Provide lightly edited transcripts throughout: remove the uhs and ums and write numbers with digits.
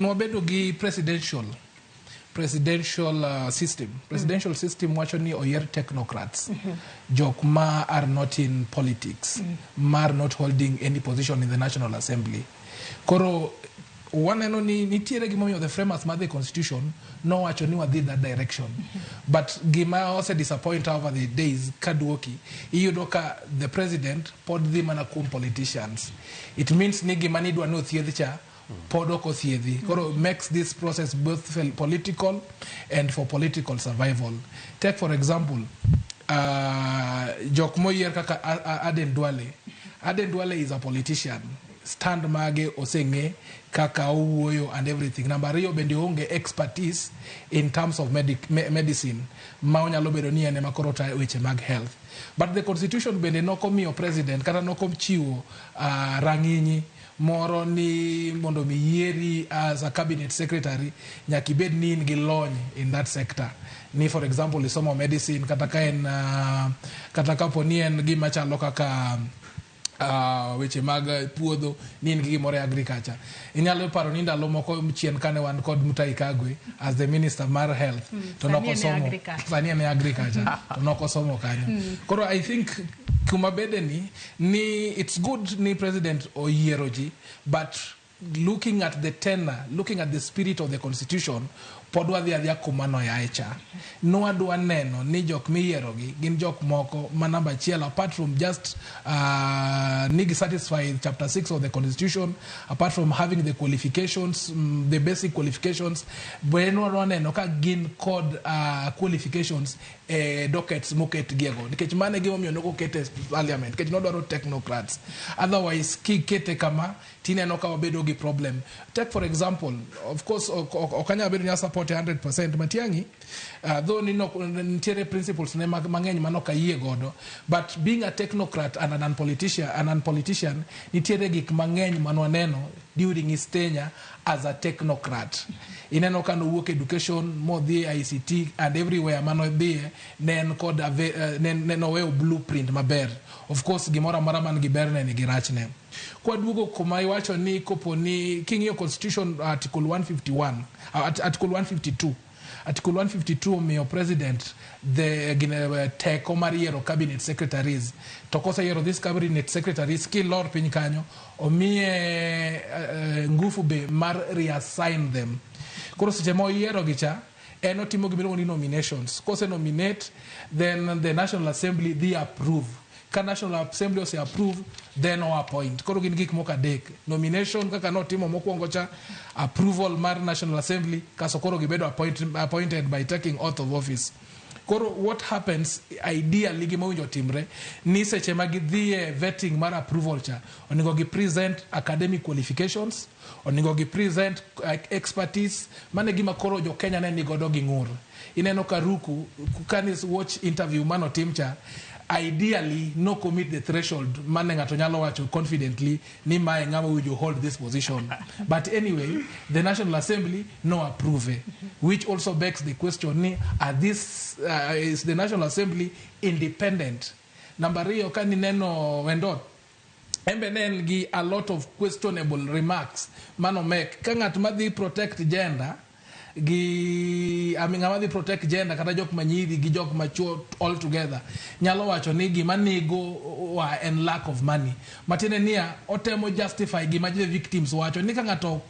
Nwabedo gi presidential system wacho ni oyier technocrats jok ma are not in politics are not holding any position in the National Assembly. Koro waneno ni nitiere gimomiyo the framers mar the constitution no wacho ni wadhi that direction but gima ose disappoint over the days kaduoki iyudo ka the president pod dhi mana kuom politicians. It means ni gima nidwa no thiedh cha pod ok othiedhi. Koro makes this process both political and for political survival. Take for example jok moyier kaka Aden Duale. Aden Duale is a politician. Stand mage osenge kaka owuoyo and everything. Number 2 bende onge expertise in terms of medicine ma onyalo bedo ni ene makoro ta weche mag health. But the constitution bende nokomiyo president kata nokochiwo rang'iny moro ni mondo mi yieri as a cabinet secretary nyaka ibed ni in gi lony in that sector. Ni for example isomo medicine kata ka en kata kapo ni en gima chalo kaka weche mag puodho ni in gi gimoro agriculture. Inyalo paro ni ndalo moko chien kane wan kod Mutai Kagwe as the minister mar health to nokosomo sani en agriculture to nokosomo kanyo. Koro I think kuma bedeni ni it's good ni president oyieroji but looking at the tenor, looking at the spirit of the constitution podwa dhi adhia kuma no yaecha. Nwadwa neno ni jok miyierogi gin jok moko ma namba achiel apart from just negi satisfy chapter 6 of the constitution, apart from having the qualifications, the basic qualifications, nwadwa neno ka gin kod qualifications dockets moket giego nikech mane gimomiyo noko kete parliament nikech nodwaro technocrats. Otherwise kikete kama tineno ka wabedo gi problem. Take for example, of course okanya bedo nya support 100% Matiangi though nitiere principles ne mang'eny manoka yie godo but being a technocrat and an unpolitician nitiere gik mang'eny manwaneno during his tenure as a technocrat. Ineno ka nowuok education modhi ICT and everywhere manodhie nen kod nenoweyo blueprint maber. Of course gimoro amora man gi berne ni gi rachne. Kwa duogo kuma iwacho ni kopo ni king'iyo constitution article 152 Article 152 omiyo president the teko mar yiero cabinet secretaries to kose yiero this cabinet secretaries kilor piny kanyo omiye ngufu be mar reassign them. Koro seche mo yiero gicha en otimo gimiluongo ni nominations. Kose nominate then the National Assembly they approve. Ka National Assembly ose approve then o appoint. Koro gin gik moko adek. Nomination kaka notimo mokwongo cha, approval mar National Assembly kaso koro gibedo appointed by taking oath of office. Koro what happens ideally gimowinjo timre ni seche ma gidhie vetting mar approval cha onego gi present academic qualifications, onego gi present expertise mane gima koro jo Kenya ne nigodo gi ng'ur. Ineno ka Ruku kanis watch interview mano timcha ideally no commit the threshold mane ngato nyalo wacho confidently ni mae ngama will hold this position but anyway the National Assembly no approve which also begs the question ni is the National Assembly independent. Number 3 kani neno wendot embenen gi a lot of questionable remarks mano make ka ngat madhi protect gender gi ngama protect gender kata jok manyiri gi jok machuo all together nyalo wacho ni gima nigo wa en lack of money matine nia otemo justify gima je victims wacho ni ka ngato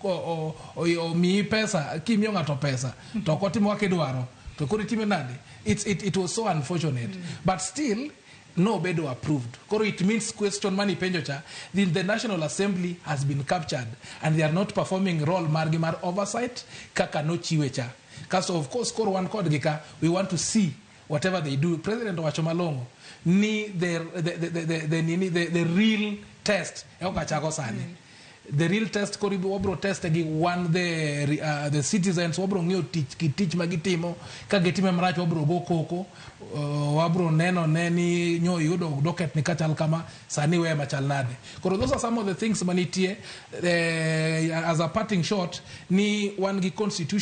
mi pesa kimiyo ngato pesa to kotimo wakidwaro to kuri time nade. It was so unfortunate but still no bedo approved. Koro it means question money penjocha the National Assembly has been captured and they are not performing role mar oversight kaka no chiwecha. Kaso of course koro one code gika we want to see whatever they do. President wacho malongo ni the real test chako sani. The real test kori wabro test gi one the citizens wabro ng'eyo tich magitimo ka gitime marach wabro go koko wabro neno neni nyo yudo docket ni kachal kama sani we machal nade. Koro those are some of the things manitie as a parting shot ni one gi constitution